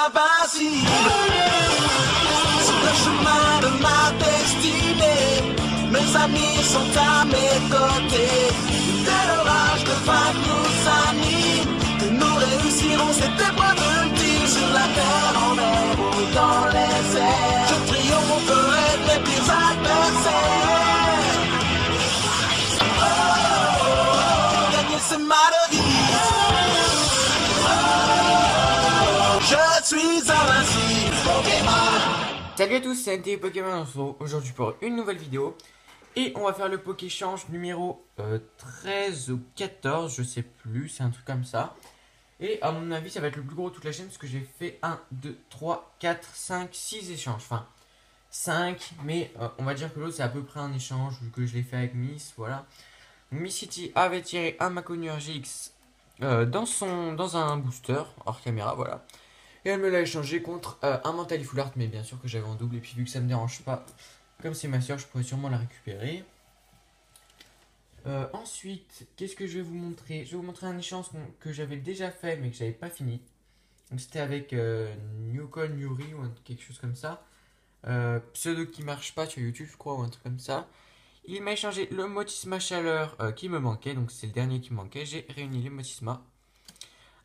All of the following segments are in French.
invincible. Sur le chemin de ma destinée, mes amis sont à mes côtés. Dès l'orage de vagues nous anime, que nous réussirons cette épreuve ultime. Sur la terre, en mer ou dans les airs, je triompherai de mes pires adversaires. Oh, oh, oh, gagner c'est ma devise. Oh, je suis invincible, Pokémon. Salut à tous, c'est NT Pokémon, on se retrouve aujourd'hui pour une nouvelle vidéo. Et on va faire le Pokéchange numéro 13 ou 14, je sais plus, c'est un truc comme ça. Et à mon avis, ça va être le plus gros de toute la chaîne parce que j'ai fait 1, 2, 3, 4, 5, 6 échanges. Enfin, 5, mais on va dire que l'autre c'est à peu près un échange vu que je l'ai fait avec Miss, voilà. Miss City avait tiré un Maconur GX dans un booster hors caméra, voilà. Et elle me l'a échangé contre un Mentality Full Art, mais bien sûr que j'avais en double. Et puis vu que ça me dérange pas, comme c'est ma soeur, je pourrais sûrement la récupérer. Ensuite, qu'est-ce que je vais vous montrer? Je vais vous montrer un échange que j'avais déjà fait, mais que j'avais pas fini. Donc c'était avec Newcon Yuri ou quelque chose comme ça. Pseudo qui marche pas sur YouTube, je crois, ou un truc comme ça. Il m'a échangé le Motisma Chaleur qui me manquait, donc c'est le dernier qui me manquait. J'ai réuni les Motisma.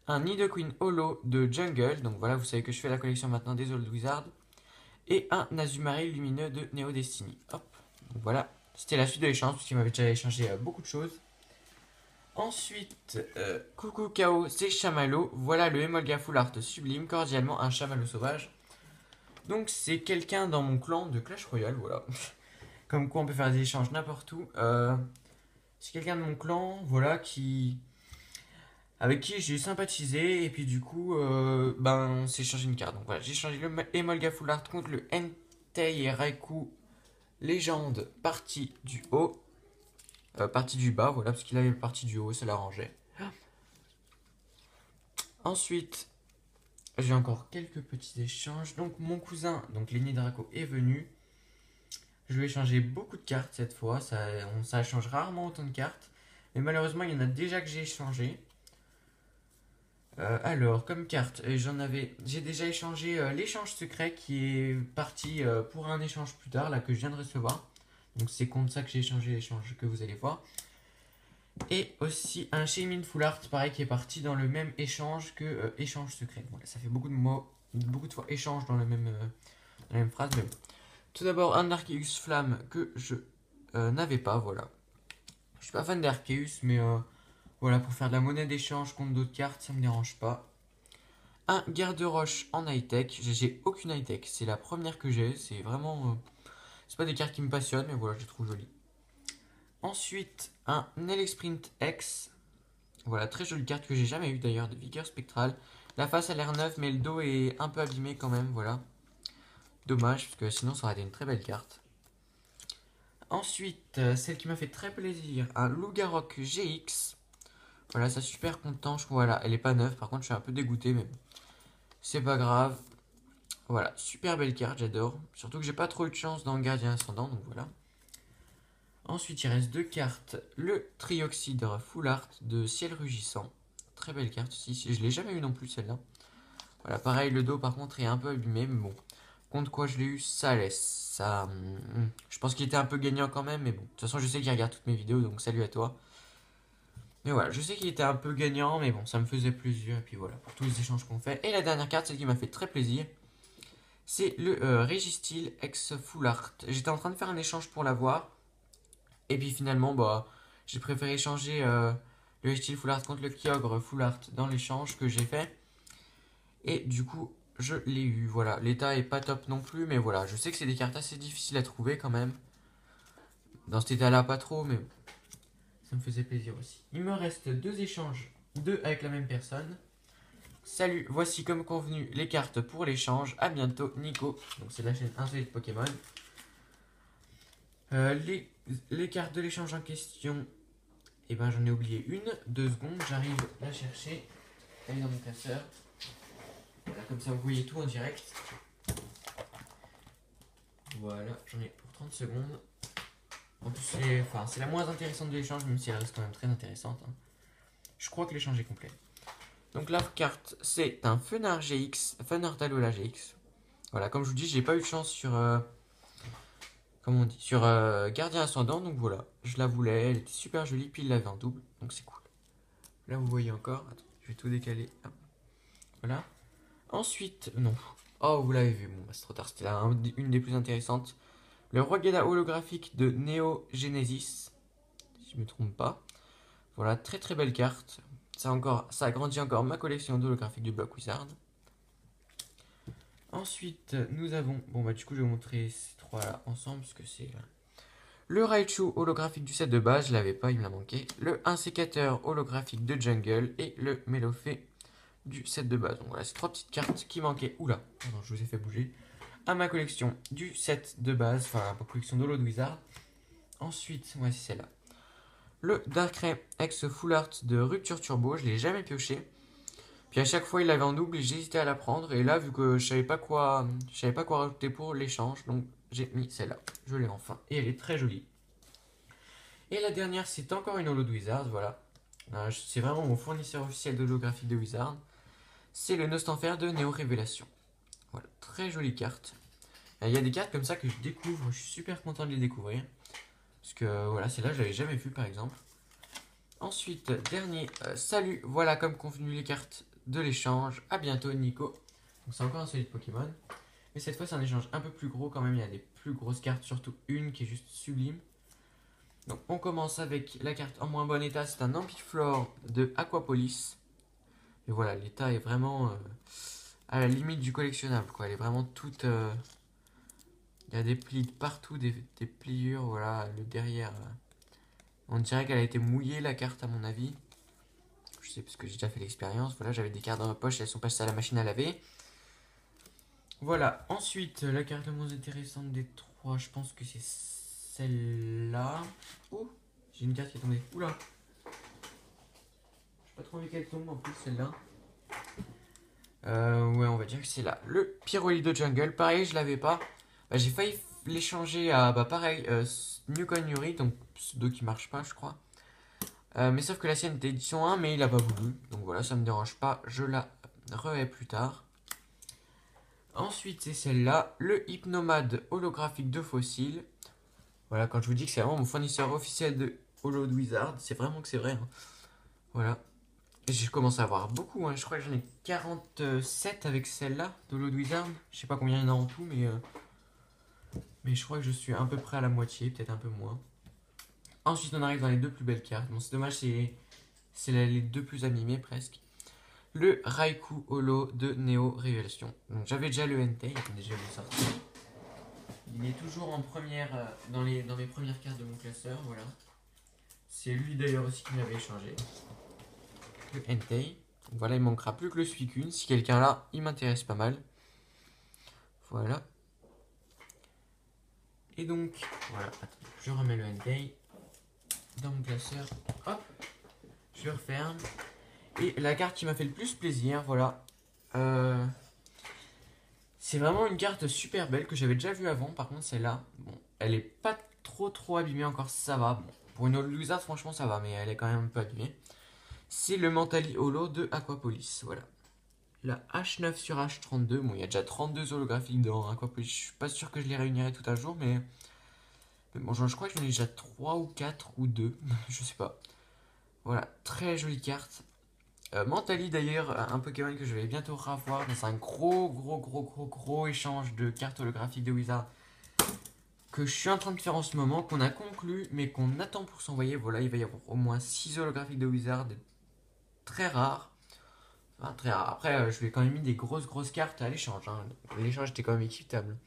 Un Nidoqueen Holo de Jungle, donc voilà, vous savez que je fais la collection maintenant des Old Wizards. Et un Azumarill lumineux de Neo Destiny. Hop, donc voilà, c'était la suite de l'échange, parce qu'il m'avait déjà échangé beaucoup de choses. Ensuite, coucou Kao, c'est Chamallow. Voilà le Emolga Full Art sublime, cordialement un chamallow sauvage. Donc c'est quelqu'un dans mon clan de Clash Royale, voilà. Comme quoi on peut faire des échanges n'importe où. C'est quelqu'un de mon clan, voilà, avec qui j'ai sympathisé, et puis du coup, on s'est échangé une carte. Donc voilà, j'ai échangé le Emolga Full Art contre le Entei Raikou Légende partie du haut. Partie du bas, voilà, parce qu'il avait le partie du haut, ça l'arrangeait. Ensuite, j'ai encore quelques petits échanges. Donc mon cousin, donc Lenny Draco, est venu. Je lui ai échangé beaucoup de cartes cette fois, ça change rarement autant de cartes. Mais malheureusement, il y en a déjà que j'ai échangé. Alors, comme carte, j'ai déjà échangé l'échange secret qui est parti pour un échange plus tard, là, que je viens de recevoir. Donc c'est contre ça que j'ai échangé l'échange que vous allez voir. Et aussi un Shaymin Full Art, pareil, qui est parti dans le même échange que échange secret. Voilà, ça fait beaucoup de mots, beaucoup de fois échange dans la même phrase. Mais bon. Tout d'abord, un Arceus Flamme que je n'avais pas, voilà. Je suis pas fan d'Arceus, mais voilà, pour faire de la monnaie d'échange contre d'autres cartes, ça me dérange pas. Un Garde-Roche en high-tech. J'ai aucune high-tech, c'est la première que j'ai, c'est vraiment... c'est pas des cartes qui me passionnent, mais voilà, je les trouve jolies. Ensuite, un Nelexprint X. Voilà, très jolie carte que j'ai jamais eu d'ailleurs, de Vigueur Spectral. La face a l'air neuve, mais le dos est un peu abîmé quand même, voilà. Dommage, parce que sinon ça aurait été une très belle carte. Ensuite, celle qui m'a fait très plaisir, un Lougarok GX. Voilà, ça super content. Voilà, elle est pas neuve, par contre je suis un peu dégoûté, mais bon, c'est pas grave. Voilà, super belle carte, j'adore. Surtout que j'ai pas trop eu de chance dans le Gardien Ascendant, donc voilà. Ensuite, il reste deux cartes. Le Trioxydre Full Art de Ciel Rugissant. Très belle carte aussi. Je l'ai jamais eu non plus celle-là. Voilà, pareil, le dos par contre est un peu abîmé, mais bon. Contre quoi je l'ai eu, ça laisse. Ça, je pense qu'il était un peu gagnant quand même, mais bon. De toute façon, je sais qu'il regarde toutes mes vidéos, donc salut à toi. Mais voilà, je sais qu'il était un peu gagnant, mais bon, ça me faisait plaisir. Et puis voilà, pour tous les échanges qu'on fait. Et la dernière carte, celle qui m'a fait très plaisir, c'est le Registeel X Full Art. J'étais en train de faire un échange pour l'avoir. Et puis finalement, j'ai préféré échanger le Registeel Full Art contre le Kyogre Full Art dans l'échange que j'ai fait. Et du coup, je l'ai eu. Voilà, l'état est pas top non plus, mais voilà, je sais que c'est des cartes assez difficiles à trouver quand même. Dans cet état-là, pas trop, mais bon, ça me faisait plaisir aussi. Il me reste deux échanges, deux avec la même personne. Salut, voici comme convenu les cartes pour l'échange. À bientôt, Nico. Donc c'est la chaîne Insolite Pokémon. Les cartes de l'échange en question, et ben j'en ai oublié une. 2 secondes, j'arrive la chercher. Elle est dans mon classeur. Voilà, comme ça vous voyez tout en direct. Voilà, j'en ai pour 30 secondes. En plus, c'est la moins intéressante de l'échange, même si elle reste quand même très intéressante. Hein. Je crois que l'échange est complet. Donc la carte, c'est un Fenard GX, Fenard Alola GX. Voilà, comme je vous dis, j'ai pas eu de chance sur, comment on dit, sur Gardien Ascendant, donc voilà, je la voulais, elle était super jolie, puis il l'avait en double, donc c'est cool. Là, vous voyez encore, attends, je vais tout décaler, hop. Voilà. Ensuite, non. Oh, vous l'avez vu, bon, bah, c'est trop tard, c'était une des plus intéressantes. Le Rogeda holographique de Neo Genesis, si je me trompe pas. Voilà, très très belle carte. Ça agrandit encore ma collection d'holographiques du Block Wizard. Ensuite, nous avons... Bon, bah du coup, je vais vous montrer ces trois-là ensemble, parce que c'est... Le Raichu holographique du set de base, je l'avais pas, il me l'a manqué. Le Insécateur holographique de Jungle et le Melofé du set de base. Donc voilà, c'est trois petites cartes qui manquaient. Oula, pardon, je vous ai fait bouger. À ma collection du set de base, enfin, ma collection d'Holo de Wizard. Ensuite, ouais, c'est celle-là. Le Darkrai X Full Art de Rupture Turbo, je l'ai jamais pioché. Puis à chaque fois il l'avait en double et j'hésitais à la prendre. Et là vu que je savais pas quoi rajouter pour l'échange, donc j'ai mis celle-là. Je l'ai enfin et elle est très jolie. Et la dernière c'est encore une holo de Wizard, voilà. C'est vraiment mon fournisseur officiel d'holographique de Wizard. C'est le Nostanfer de Néo Révélation. Voilà, très jolie carte. Il y a des cartes comme ça que je découvre, je suis super content de les découvrir. Parce que voilà, celle-là je l'avais jamais vue par exemple. Ensuite, dernier, salut, voilà comme convenu les cartes de l'échange. À bientôt Nico. Donc c'est encore un solide Pokémon. Mais cette fois c'est un échange un peu plus gros quand même, il y a des plus grosses cartes, surtout une qui est juste sublime. Donc on commence avec la carte en moins bon état, c'est un Ampiflore de Aquapolis. Et voilà, l'état est vraiment à la limite du collectionnable, quoi. Elle est vraiment toute... il y a des plis de partout, des pliures, voilà, le derrière... on dirait qu'elle a été mouillée la carte à mon avis. Je sais parce que j'ai déjà fait l'expérience. Voilà, j'avais des cartes dans ma poche, elles sont passées à la machine à laver. Voilà, ensuite la carte la moins intéressante des trois, je pense que c'est celle-là. Oh, j'ai une carte qui est tombée. Oula. J'ai pas trop envie qu'elle tombe en plus celle-là. Ouais, on va dire que c'est là. Le Pyroli de Jungle, pareil, je l'avais pas. Bah, j'ai failli l'échanger à, bah pareil, Newcon Yuri, donc pseudo qui marche pas, je crois. Mais sauf que la sienne était édition 1, mais il a pas voulu. Donc voilà, ça me dérange pas, je la re-ai plus tard. Ensuite, c'est celle-là, le Hypnomade holographique de Fossile. Voilà, quand je vous dis que c'est vraiment mon fournisseur officiel de Holo de Wizard, c'est vraiment que c'est vrai. Hein. Voilà. Et je commence à avoir beaucoup, hein. Je crois que j'en ai 47 avec celle-là d'Holo de Wizard. Je sais pas combien il y en a en tout, mais je crois que je suis à peu près à la moitié, peut-être un peu moins. Ensuite, on arrive dans les deux plus belles cartes. Bon, c'est dommage, c'est les deux plus animées presque. Le Raikou Holo de Néo Révélation. Donc j'avais déjà le Entei, attendez, je vais le sortir. Il est toujours en première, dans mes premières cartes de mon classeur, voilà. C'est lui d'ailleurs aussi qui m'avait échangé. Le Entei. Donc voilà, il manquera plus que le Suicune. Si quelqu'un là, il m'intéresse pas mal. Voilà. Et donc, voilà, attends, je remets le Entei dans mon classeur. Hop, je referme. Et la carte qui m'a fait le plus plaisir, voilà. C'est vraiment une carte super belle que j'avais déjà vue avant. Par contre, celle-là, bon, elle est pas trop abîmée encore, ça va. Bon, pour une Holo Wizard, franchement, ça va, mais elle est quand même un peu abîmée. C'est le Mentali Holo de Aquapolis, voilà. La H9 sur H32, bon, il y a déjà 32 holographiques dans Aquapolis. Je suis pas sûr que je les réunirai tout un jour, mais bon, je crois que j'en ai déjà 3 ou 4 ou 2, je sais pas. Voilà, très jolie carte. Mentali d'ailleurs, un Pokémon que je vais bientôt revoir dans un gros échange de cartes holographiques de Wizard que je suis en train de faire en ce moment, qu'on a conclu mais qu'on attend pour s'envoyer. Voilà, il va y avoir au moins 6 holographiques de Wizard, très rares. Enfin, très rares. Après, je lui ai quand même mis des grosses cartes à l'échange. Hein. L'échange était quand même équitable.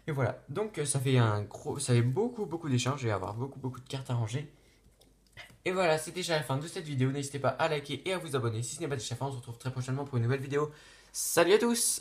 Et voilà, donc ça fait beaucoup d'échanges. Je vais avoir beaucoup de cartes à ranger. Et voilà, c'est déjà la fin de cette vidéo. N'hésitez pas à liker et à vous abonner si ce n'est pas déjà fait. On se retrouve très prochainement pour une nouvelle vidéo. Salut à tous!